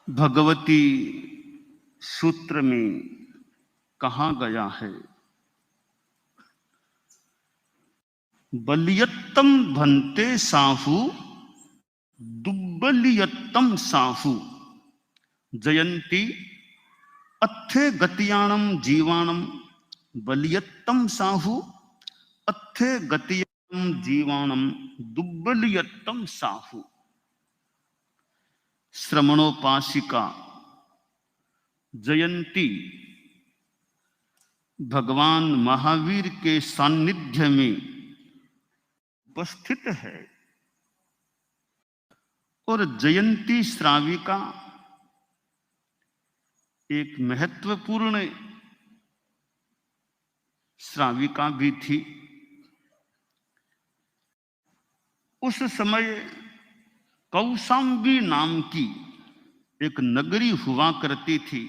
भगवती सूत्र में कहा गया है, बलियत्तम भन्ते साहू दुब्बलियत्तम साहू जयंती अत्थे गतियाणम जीवाणम बलियत्तम साहू अत्थे गतियाणम जीवाणम दुब्बलियत्तम साहू। श्रमणोपासिका जयंती भगवान महावीर के सानिध्य में उपस्थित है और जयंती श्राविका एक महत्वपूर्ण श्राविका भी थी। उस समय कौशाम्बी नाम की एक नगरी हुआ करती थी।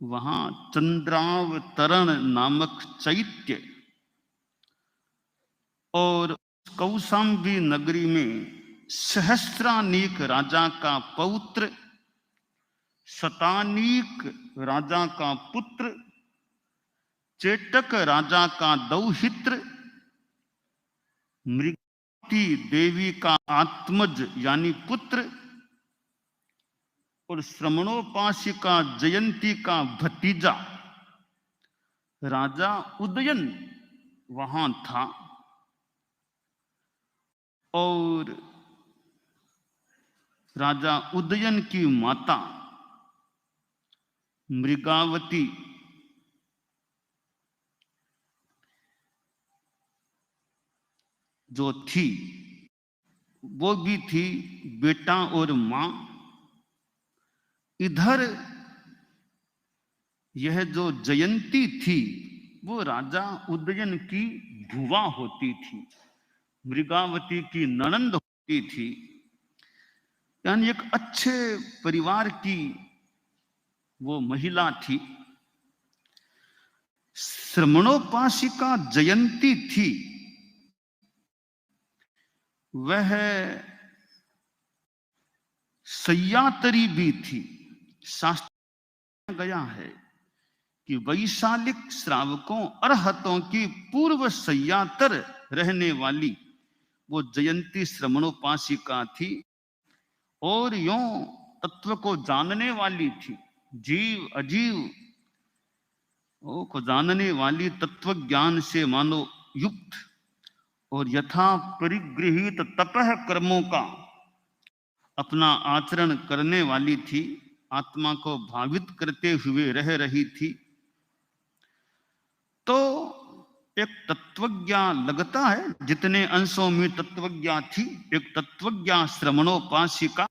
वहां चंद्रावतरण नामक चैत्य और कौशाम्बी नगरी में सहस्रानीक राजा का पौत्र, शतानीक राजा का पुत्र, चेटक राजा का दौहित्र, मृगवती देवी का आत्मज यानी पुत्र और श्रमणोपासिका जयंती का भतीजा राजा उदयन वहां था। और राजा उदयन की माता मृगावती जो थी वो भी थी बेटा और मां। इधर यह जो जयंती थी वो राजा उदयन की भुआ होती थी, मृगावती की ननंद होती थी, यानी एक अच्छे परिवार की वो महिला थी। श्रमणोपासिका जयंती थी, वह सय्यातरी भी थी। शास्त्र में गया है कि वैशालिक श्रावकों अरहतों की पूर्व सय्यातर रहने वाली वो जयंती श्रमणोपासिका थी और यों तत्व को जानने वाली थी, जीव अजीव को जानने वाली, तत्व ज्ञान से मानो युक्त और यथा परिगृहित तपह कर्मों का अपना आचरण करने वाली थी, आत्मा को भावित करते हुए रह रही थी। तो एक तत्वज्ञा लगता है, जितने अंशों में तत्वज्ञा थी, एक तत्वज्ञा श्रमणोपासिका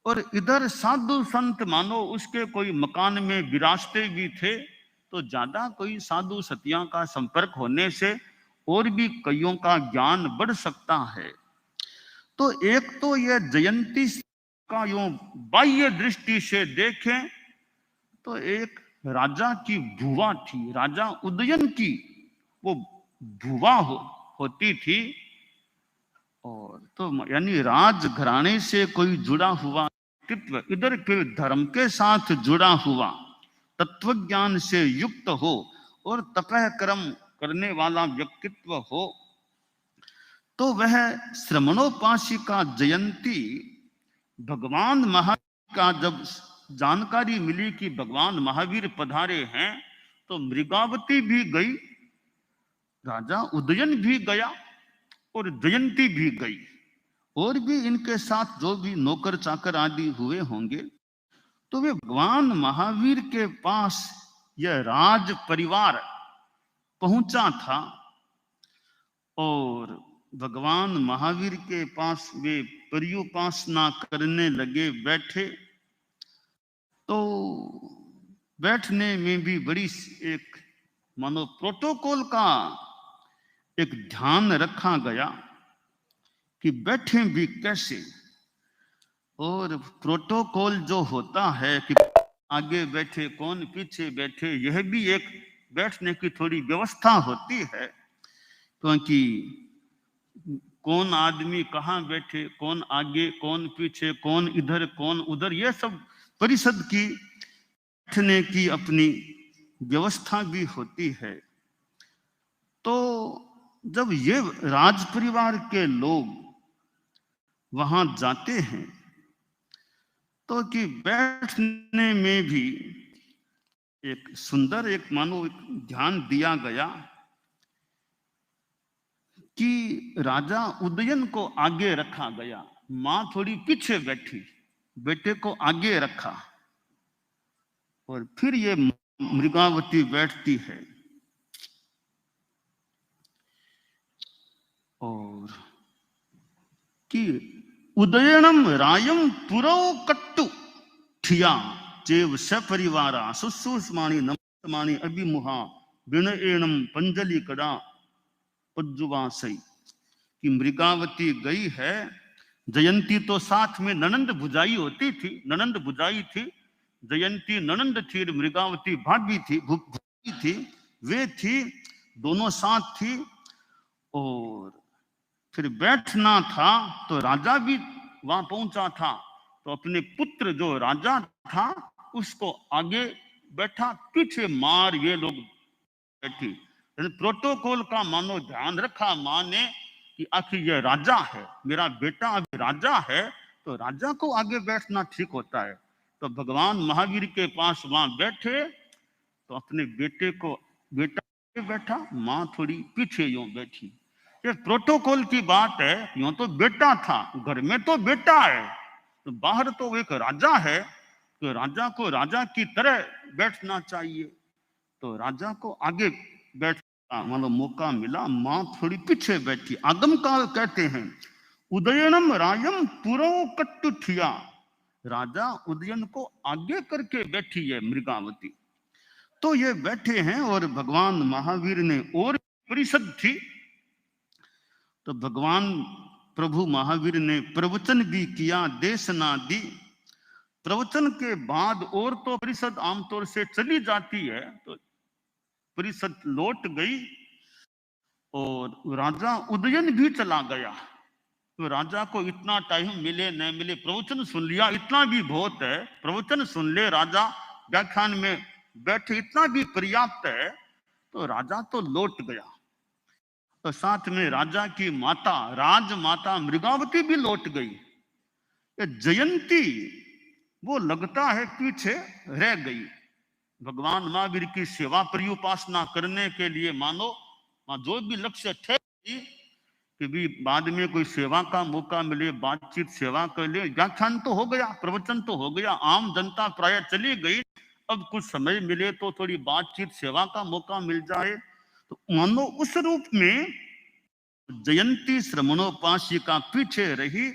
और इधर साधु संत मानो उसके कोई मकान में विराजते भी थे। तो ज्यादा कोई साधु सतिया का संपर्क होने से और भी कईयों का ज्ञान बढ़ सकता है। तो एक तो यह जयंती का यूं बाह्य दृष्टि से देखें तो एक राजा की भुआ थी, राजा उदयन की वो भुआ होती थी। और तो यानी राज घराने से कोई जुड़ा हुआ व्यक्तित्व, इधर फिर धर्म के साथ जुड़ा हुआ, तत्व ज्ञान से युक्त हो और तपह कर्म करने वाला व्यक्तित्व हो, तो वह श्रमणोपासिका जयंती भगवान महावीर का जब जानकारी मिली कि भगवान महावीर पधारे हैं, तो मृगावती भी गई, राजा उदयन भी गया और जयंती भी गई, और भी इनके साथ जो भी नौकर चाकर आदि हुए होंगे। तो वे भगवान महावीर के पास यह राज परिवार पहुंचा था और भगवान महावीर के पास वे पर्युपासना करने लगे, बैठे। तो बैठने में भी बड़ी एक मानो प्रोटोकॉल का एक ध्यान रखा गया कि बैठे भी कैसे। और प्रोटोकॉल जो होता है कि आगे बैठे कौन पीछे बैठे, यह भी एक बैठने की थोड़ी व्यवस्था होती है, क्योंकि कौन आदमी कहाँ बैठे, कौन आगे, कौन पीछे, कौन इधर, कौन उधर, ये सब परिषद की बैठने की अपनी व्यवस्था भी होती है। तो जब ये राज परिवार के लोग वहां जाते हैं तो कि बैठने में भी एक सुंदर, एक मानो एक ध्यान दिया गया कि राजा उदयन को आगे रखा गया, मां थोड़ी पीछे बैठी, बेटे को आगे रखा, और फिर ये मृगावती बैठती है और कि उदयनम रायम पुरो कट्टु ठिया चेव सपरिवारा शुश्रूषमाणी नमस्माणी अभिमुहा विनएणम पंजलि कड़ा पज्जुवासई। कि मृगावती गई है, जयंती तो साथ में ननंद भुजाई होती थी, ननंद भुजाई थी, जयंती ननंद थी, मृगावती भाभी थी, भुजाई थी, वे थी, दोनों साथ थी। और फिर बैठना था तो राजा भी वहां पहुंचा था, तो अपने पुत्र जो राजा था उसको आगे बैठा, पीछे मार ये लोग बैठी। प्रोटोकॉल का मानो ध्यान रखा मां ने कि आखिर ये राजा है, मेरा बेटा अभी राजा है, तो राजा को आगे बैठना ठीक होता है। तो भगवान महावीर के पास वहां बैठे तो अपने बेटे को, बेटा आगे बैठा, मां थोड़ी पीछे यूं बैठी। ये प्रोटोकॉल की बात है। यूं तो बेटा था, घर में तो बेटा है, तो बाहर तो एक राजा है, तो राजा को राजा की तरह बैठना चाहिए। तो राजा को आगे बैठ मतलब मौका मिला, मां थोड़ी पीछे बैठी। आगम काल कहते हैं उदयनम रायम पुरो कट्टु ठिया, राजा उदयन को आगे करके बैठी है मृगावती। तो ये बैठे हैं और भगवान महावीर ने, और परिषद थी, तो भगवान प्रभु महावीर ने प्रवचन भी किया, देशना दी। प्रवचन के बाद और तो परिषद आमतौर से चली जाती है, तो परिषद लौट गई और राजा उदयन भी चला गया। तो राजा को इतना टाइम मिले न मिले, प्रवचन सुन लिया इतना भी बहुत है, प्रवचन सुन ले, राजा व्याख्यान में बैठे इतना भी पर्याप्त है। तो राजा तो लौट गया, तो साथ में राजा की माता, राजमाता मृगावती भी लौट गई। जयंती वो लगता है पीछे रह गई। भगवान महावीर की सेवा परिउपासना करने के लिए मानो जो भी लक्ष्य थे कि भी बाद में कोई सेवा का मौका मिले, बातचीत सेवा कर ले, व्याख्यान तो हो गया, प्रवचन तो हो गया, आम जनता प्राय चली गई, अब कुछ समय मिले तो थोड़ी बातचीत सेवा का मौका मिल जाए। तो मानो उस रूप में जयंती श्रमणोपासिका पीछे रही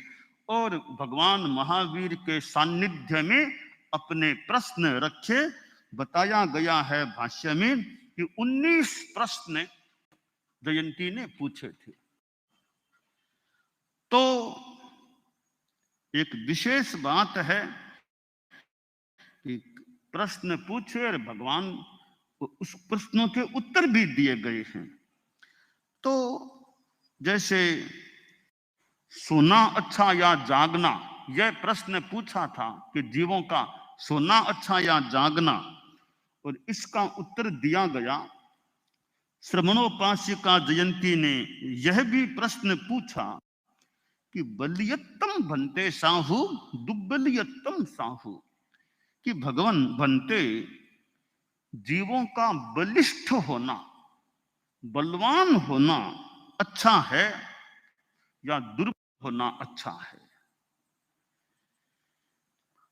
और भगवान महावीर के सानिध्य में अपने प्रश्न रखे। बताया गया है भाष्य में कि 19 प्रश्न जयंती ने पूछे थे। तो एक विशेष बात है कि प्रश्न पूछे और भगवान उस प्रश्नों के उत्तर भी दिए गए हैं। तो जैसे सोना अच्छा या जागना, यह प्रश्न पूछा था कि जीवों का सोना अच्छा या जागना, और इसका उत्तर दिया गया। श्रमणोपासिका जयंती ने यह भी प्रश्न पूछा कि बलियत्तम बनते साहू दुर्बलियत्तम साहू, कि भगवान बनते जीवों का बलिष्ठ होना, बलवान होना अच्छा है या दुर्बल होना अच्छा है।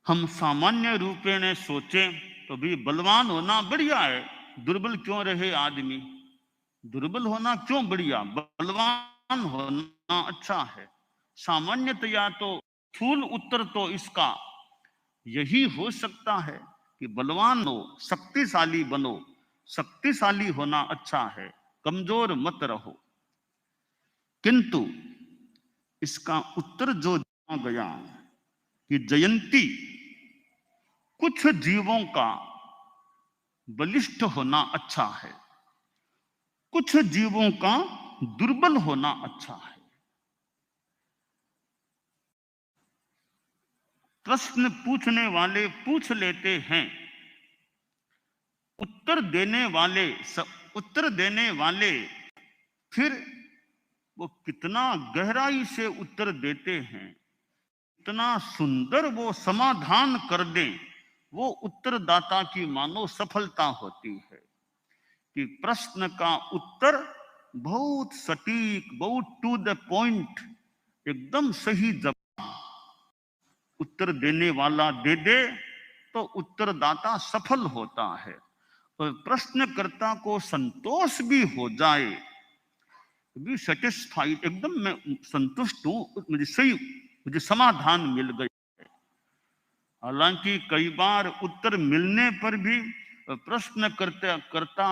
हम सामान्य रूपेण सोचें तो भी बलवान होना बढ़िया है, दुर्बल क्यों रहे आदमी, दुर्बल होना क्यों बढ़िया, बलवान होना अच्छा है। सामान्यतया तो स्थूल उत्तर तो इसका यही हो सकता है कि बलवान हो, शक्तिशाली बनो, शक्तिशाली होना अच्छा है, कमजोर मत रहो। किंतु इसका उत्तर जो दिया गया कि जयंती कुछ जीवों का बलिष्ठ होना अच्छा है, कुछ जीवों का दुर्बल होना अच्छा है। प्रश्न पूछने वाले पूछ लेते हैं, उत्तर देने वाले फिर वो कितना गहराई से उत्तर देते हैं, इतना सुंदर वो समाधान कर दें, वो उत्तरदाता की मानो सफलता होती है कि प्रश्न का उत्तर बहुत सटीक, बहुत टू द पॉइंट, एकदम सही जवाब उत्तर देने वाला दे दे तो उत्तरदाता सफल होता है। और प्रश्नकर्ता को संतोष भी हो जाए, बी सेटिस्फाइड, एकदम मैं संतुष्ट हूं, मुझे समाधान मिल गई है। हालांकि कई बार उत्तर मिलने पर भी प्रश्न करता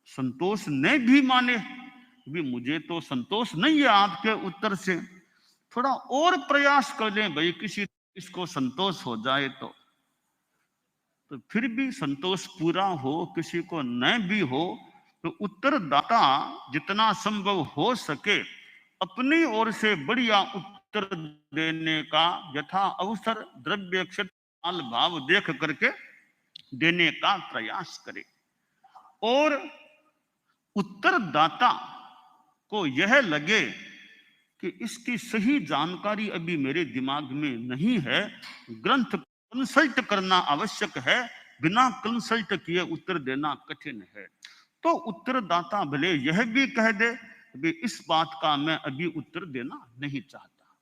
संतोष नहीं भी माने, भी मुझे तो संतोष नहीं है आपके उत्तर से, थोड़ा और प्रयास कर लें भाई, किसी इसको संतोष हो जाए तो फिर भी संतोष पूरा हो, किसी को न भी हो, तो उत्तरदाता जितना संभव हो सके अपनी ओर से बढ़िया उत्तर देने का यथा अवसर द्रव्य क्षेत्र काल भाव देख करके देने का प्रयास करे। और उत्तरदाता को यह लगे कि इसकी सही जानकारी अभी मेरे दिमाग में नहीं है, ग्रंथ कंसल्ट करना आवश्यक है, बिना कंसल्ट किए उत्तर देना कठिन है, तो उत्तरदाता भले यह भी कह दे कि इस बात का मैं अभी उत्तर देना नहीं चाहता,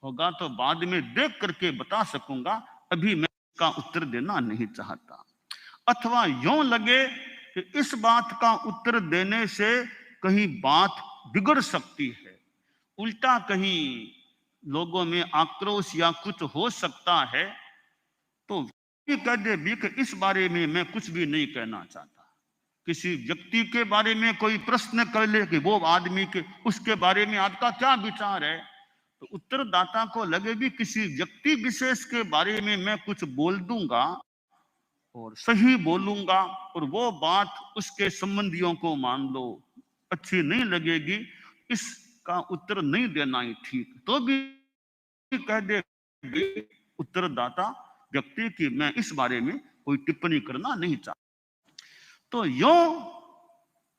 होगा तो बाद में देख करके बता सकूंगा, अभी मैं इसका उत्तर देना नहीं चाहता। अथवा यूं लगे कि इस बात का उत्तर देने से कहीं बात बिगड़ सकती है, उल्टा कहीं लोगों में आक्रोश या कुछ हो सकता है, तो कह दे भी कि इस बारे में मैं कुछ भी नहीं कहना चाहता। किसी व्यक्ति के बारे में कोई प्रश्न कर ले कि वो आदमी के उसके बारे में आपका क्या विचार है, तो उत्तरदाता को लगे भी किसी व्यक्ति विशेष के बारे में मैं कुछ बोल दूंगा और सही बोलूंगा और वो बात उसके संबंधियों को मान लो अच्छी नहीं लगेगी, इसका उत्तर नहीं देना ही ठीक, तो भी कह दे उत्तरदाता व्यक्ति की मैं इस बारे में कोई टिप्पणी करना नहीं चाहता। तो यो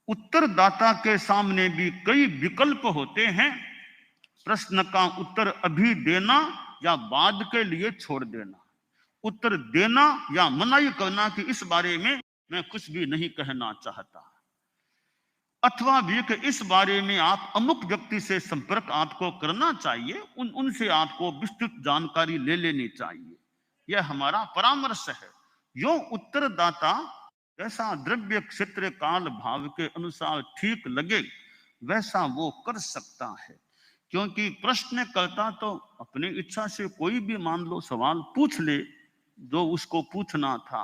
उत्तरदाता के सामने भी कई विकल्प होते हैं, प्रश्न का उत्तर अभी देना या बाद के लिए छोड़ देना, उत्तर देना या मनाही करना कि इस बारे में मैं कुछ भी नहीं कहना चाहता, अथवा भी कि इस बारे में आप अमुक व्यक्ति से संपर्क आपको करना चाहिए, उनसे आपको विस्तृत जानकारी ले लेनी चाहिए, यह हमारा परामर्श है। यो उत्तरदाता जैसा द्रव्य क्षेत्र काल भाव के अनुसार ठीक लगे वैसा वो कर सकता है, क्योंकि प्रश्न करता तो अपनी इच्छा से कोई भी मान लो सवाल पूछ ले जो उसको पूछना था,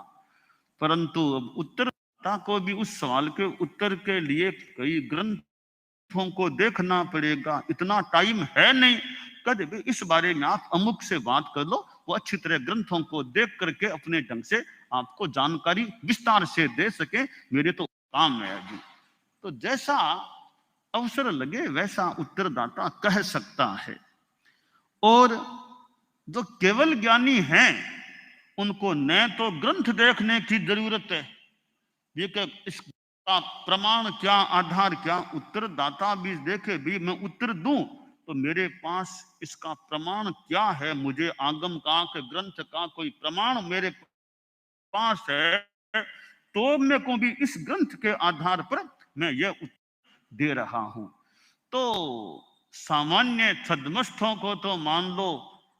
परंतु अब उत्तरदाता को भी उस सवाल के उत्तर के लिए कई ग्रंथों को देखना पड़ेगा, इतना टाइम है नहीं, कभी इस बारे में आप अमुक से बात कर लो, वो अच्छी तरह ग्रंथों को देख करके अपने ढंग से आपको जानकारी विस्तार से दे सके, मेरे तो काम है अभी। तो जैसा अवसर लगे वैसा उत्तरदाता कह सकता है। और जो केवल ज्ञानी हैं उनको न तो ग्रंथ देखने की जरूरत है, ये कि इसका प्रमाण क्या, आधार क्या, उत्तरदाता भी देखे भी मैं उत्तर दूं तो मेरे पास इसका प्रमाण क्या है, मुझे आगम का ग्रंथ का कोई प्रमाण मेरे पास है तो मैं को भी इस ग्रंथ के आधार पर मैं यह दे रहा हूं। तो सामान्य छद्मस्थों को तो मान लो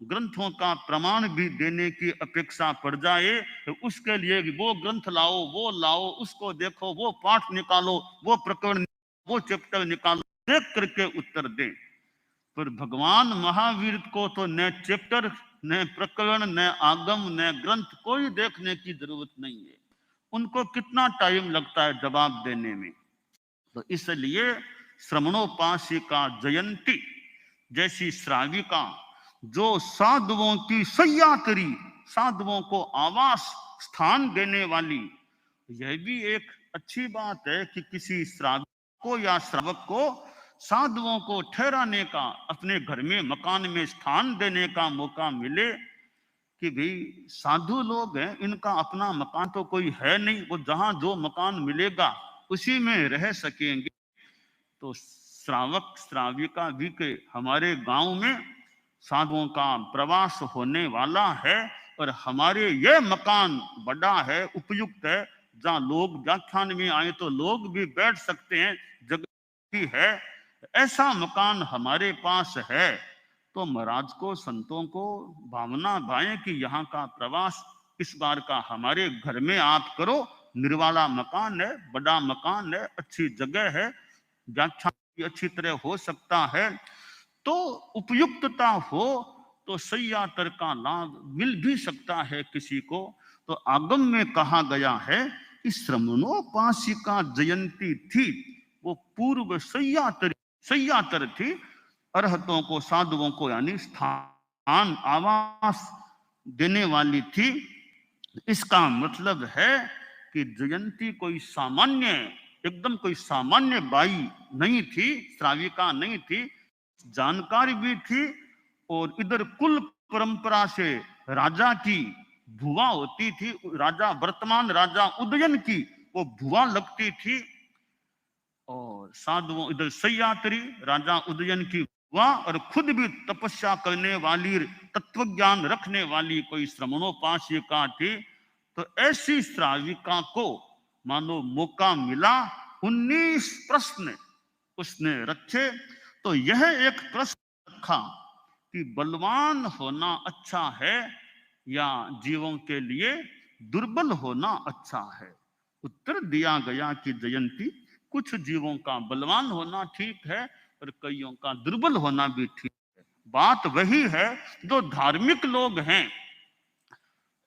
ग्रंथों का प्रमाण भी देने की अपेक्षा पड़ जाए तो उसके लिए वो ग्रंथ लाओ, वो लाओ, उसको देखो, वो पाठ निकालो, वो प्रकरण, वो चैप्टर निकालो, देख करके उत्तर दें। पर भगवान महावीर को तो न चैप्टर, न प्रकरण, न आगम, न ग्रंथ कोई देखने की जरूरत नहीं है, उनको कितना टाइम लगता है जवाब देने में। तो इसलिए श्रमणोपासिका जयंती जैसी श्राविका जो साधुओं की सैया करी, साधुओं को आवास स्थान देने वाली, यह भी एक अच्छी बात है कि किसी श्रावक को या श्रावक को साधुओं को ठहराने का, अपने घर में मकान में स्थान देने का मौका मिले, कि भाई साधु लोग हैं, इनका अपना मकान तो कोई है नहीं, वो जहां जो मकान मिलेगा उसी में रह सकेंगे। तो श्रावक श्राविका भी के हमारे गांव में साधुओं का प्रवास होने वाला है, और हमारे यह मकान बड़ा है, उपयुक्त है, जहां लोग व्याख्यान में आए तो लोग भी बैठ सकते हैं, जगह है, ऐसा मकान हमारे पास है। तो महाराज को, संतों को भावना भाए कि यहाँ का प्रवास इस बार का हमारे घर में आप करो, निर्वाला मकान है, बड़ा मकान है, अच्छी जगह है, व्याख्यान भी अच्छी तरह हो सकता है, तो उपयुक्तता हो तो सैयातर का लाभ मिल भी सकता है किसी को। तो आगम में कहा गया है कि श्रमणोपासिका जयंती थी, वो पूर्व सैयातर थी, अरहतों को, साधुओं को यानी स्थान आवास देने वाली थी। इसका मतलब है कि जयंती कोई सामान्य, एकदम कोई सामान्य बाई नहीं थी, श्राविका नहीं थी, जानकारी भी थी, और इधर कुल परंपरा से राजा की भुआ होती थी, राजा, वर्तमान राजा उदयन की वो भुआ लगती थी, और साधुओं इधर सैयात्री राजा उदयन की भुआ, और खुद भी तपस्या करने वाली, तत्वज्ञान रखने वाली कोई श्रमणोपासिका थी। तो ऐसी श्राविका को मानो मौका मिला, 19 प्रश्न उसने रखे। तो यह एक प्रश्न रखा कि बलवान होना अच्छा है या जीवों के लिए दुर्बल होना अच्छा है। उत्तर दिया गया कि जयंती, कुछ जीवों का बलवान होना ठीक है और कईयों का दुर्बल होना भी ठीक है। बात वही है जो धार्मिक लोग हैं,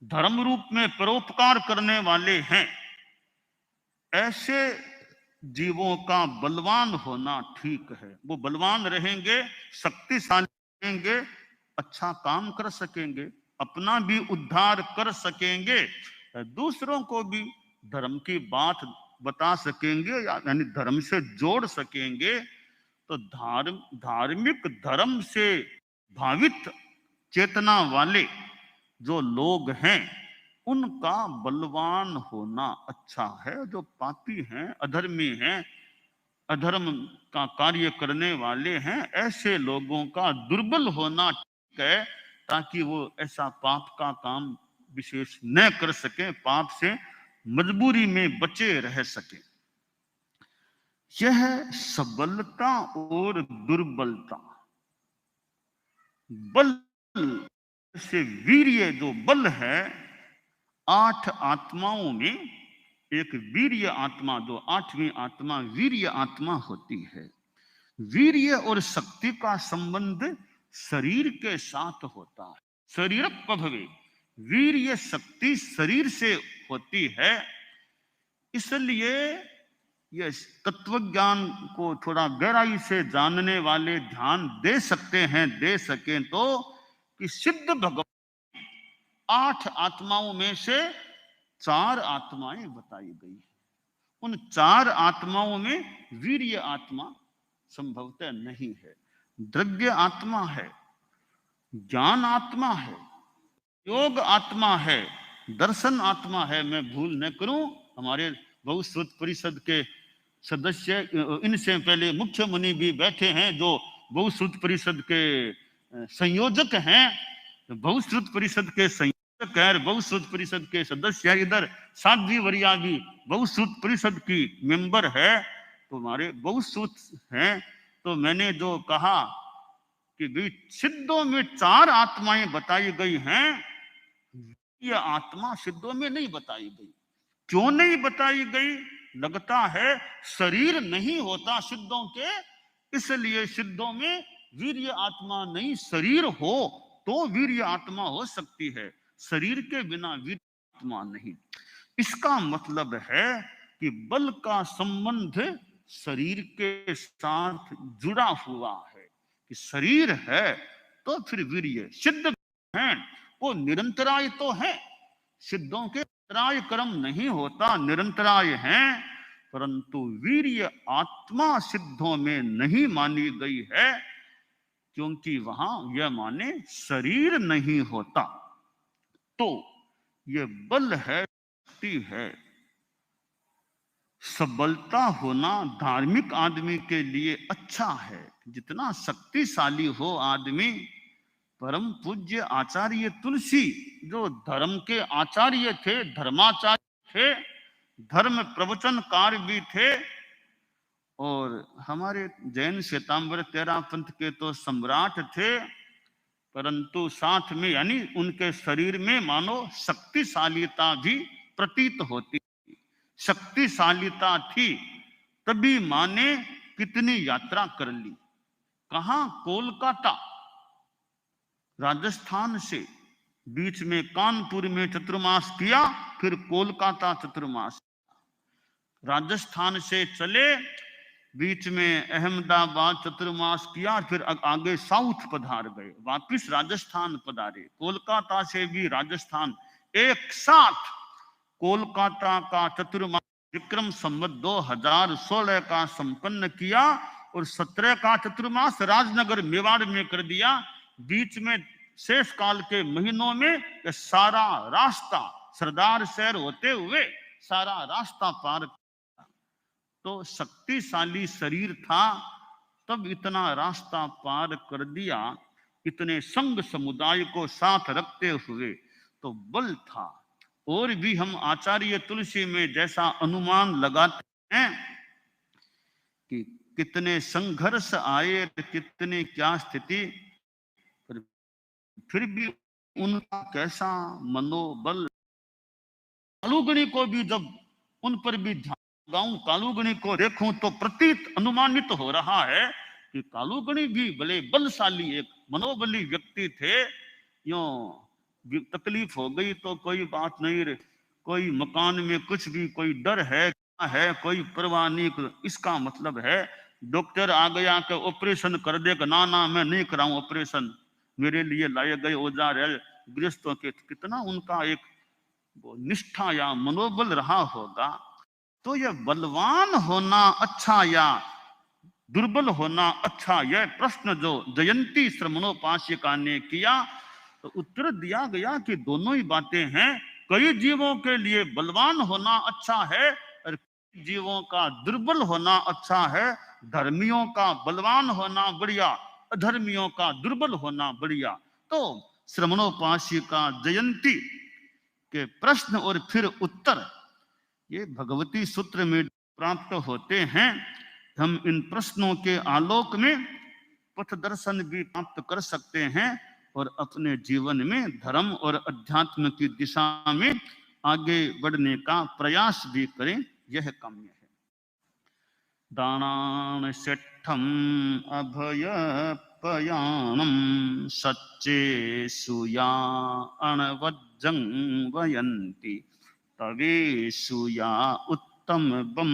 धर्म रूप में परोपकार करने वाले हैं, ऐसे जीवों का बलवान होना ठीक है। वो बलवान रहेंगे, शक्तिशाली रहेंगे, अच्छा काम कर सकेंगे, अपना भी उद्धार कर सकेंगे, दूसरों को भी धर्म की बात बता सकेंगे, यानी धर्म से जोड़ सकेंगे। तो धार्मिक धर्म से भावित चेतना वाले जो लोग हैं, उनका बलवान होना अच्छा है। जो पापी हैं, अधर्मी हैं, अधर्म का कार्य करने वाले हैं, ऐसे लोगों का दुर्बल होना ठीक है, ताकि वो ऐसा पाप का काम विशेष न कर सके, पाप से मजबूरी में बचे रह सके। यह सबलता और दुर्बलता, बल से वीर्य, जो बल है, 8 आत्माओं में एक वीर्य आत्मा, जो 8वीं आत्मा वीर्य आत्मा होती है। वीर्य और शक्ति का संबंध शरीर के साथ होता है। शरीर भवे, वीर्य शक्ति शरीर से होती है। इसलिए ये तत्वज्ञान को थोड़ा गहराई से जानने वाले ध्यान दे सकते हैं, दे सकें तो, कि सिद्ध भगवान 8 आत्माओं में से 4 आत्माएं बताई गई है। उन 4 आत्माओं में वीर्य आत्मा संभवतः नहीं है, द्रव्य आत्मा है, ज्ञान आत्मा है, योग आत्मा है, दर्शन आत्मा है। मैं भूल न करूं, हमारे बहुश्रुत परिषद के सदस्य, इनसे पहले मुख्य मुनि भी बैठे हैं जो बहुश्रुत परिषद के संयोजक हैं, बहुश्रुत परिषद के संयोजक है, बहुश्रुत परिषद के सदस्य है। इधर साध्वी वरिया भी बहुश्रुत परिषद की मेंबर है, तो हमारे बहुश्रुत हैं। तो मैंने जो कहा कि भी सिद्धों में 4 आत्माएं बताई गई हैं, ये आत्मा सिद्धों में नहीं बताई गई। क्यों नहीं बताई गई? लगता है शरीर नहीं होता सिद्धों के, इसलिए सिद्धों में वीर्य आत्मा नहीं, शरीर हो तो वीर्य आत्मा हो सकती है, शरीर के बिना वीर्य आत्मा नहीं। इसका मतलब है कि बल का संबंध शरीर के साथ जुड़ा हुआ है, कि शरीर है तो फिर वीर्य। सिद्ध हैं वो निरंतराय तो है, सिद्धों के निरंतराय कर्म नहीं होता, निरंतराय हैं, परंतु वीर्य आत्मा सिद्धों में नहीं मानी गई है, क्योंकि वहां यह माने शरीर नहीं होता। तो ये बल है, शक्ति है। सबलता होना धार्मिक आदमी के लिए अच्छा है। जितना शक्तिशाली हो आदमी, परम पूज्य आचार्य तुलसी जो धर्म के आचार्य थे, धर्माचार्य थे, धर्म प्रवचनकार भी थे, और हमारे जैन श्वेतांबर तेरा पंथ के तो सम्राट थे, परंतु साथ में यानी उनके शरीर में मानो शक्तिशालीता भी प्रतीत होती, शक्तिशालीता थी। तभी मां ने कितनी यात्रा कर ली। कहां? कोलकाता, राजस्थान से, बीच में कानपुर में चतुर्मास किया, फिर कोलकाता चतुर्मास, राजस्थान से चले, बीच में अहमदाबाद चतुर्मास किया, फिर आगे साउथ पधार गए, वापिस राजस्थान पधारे, कोलकाता से भी राजस्थान, एक साथ कोलकाता का चतुर्मास विक्रम संवत 2016 का संपन्न किया और 17 का चतुर्मास राजनगर मेवाड़ में कर दिया। बीच में शेष काल के महीनों में सारा रास्ता सरदार शहर होते हुए सारा रास्ता पार। तो शक्तिशाली शरीर था, तब इतना रास्ता पार कर दिया, इतने संघ समुदाय को साथ रखते हुए, तो बल था। और भी हम आचार्य तुलसी में जैसा अनुमान लगाते हैं कि कितने संघर्ष आए, कितने क्या स्थिति, पर फिर भी उनका कैसा मनोबल। कालुगणी को भी जब उन पर भी ध्यान लगाऊं, कालुगणी को देखूं तो प्रतीत अनुमानित हो रहा है कि कालुगणी भी बड़े बलशाली एक मनोबली व्यक्ति थे। यो तकलीफ हो गई तो कोई बात नहीं रे, कोई मकान में कुछ भी कोई डर है, क्या है, कोई परवाह नहीं, इसका मतलब है डॉक्टर आ गया कि ऑपरेशन कर देगा, ना ना मैं नहीं कराऊं ऑपरेशन, मेरे लिए लाए गए औजार है गृहस्थों के। कितना उनका एक वो निष्ठा या मनोबल रहा होगा। तो यह बलवान होना अच्छा या दुर्बल होना अच्छा, यह प्रश्न जो जयंती श्रमणोपासिका ने किया, तो उत्तर दिया गया कि दोनों ही बातें हैं। कई जीवों के लिए बलवान होना अच्छा है और कई जीवों का दुर्बल होना अच्छा है। धर्मियों का बलवान होना बढ़िया, अधर्मियों का दुर्बल होना बढ़िया। तो श्रमणोपासिका जयंती के प्रश्न और फिर उत्तर ये भगवती सूत्र में प्राप्त होते हैं। हम इन प्रश्नों के आलोक में पथ दर्शन भी प्राप्त कर सकते हैं और अपने जीवन में धर्म और अध्यात्म की दिशा में आगे बढ़ने का प्रयास भी करें, यह काम्य है। दानान सेठम अभय पयाणम सच्चे सुया अणवज्जं वयंती तवे सुया उत्तम बम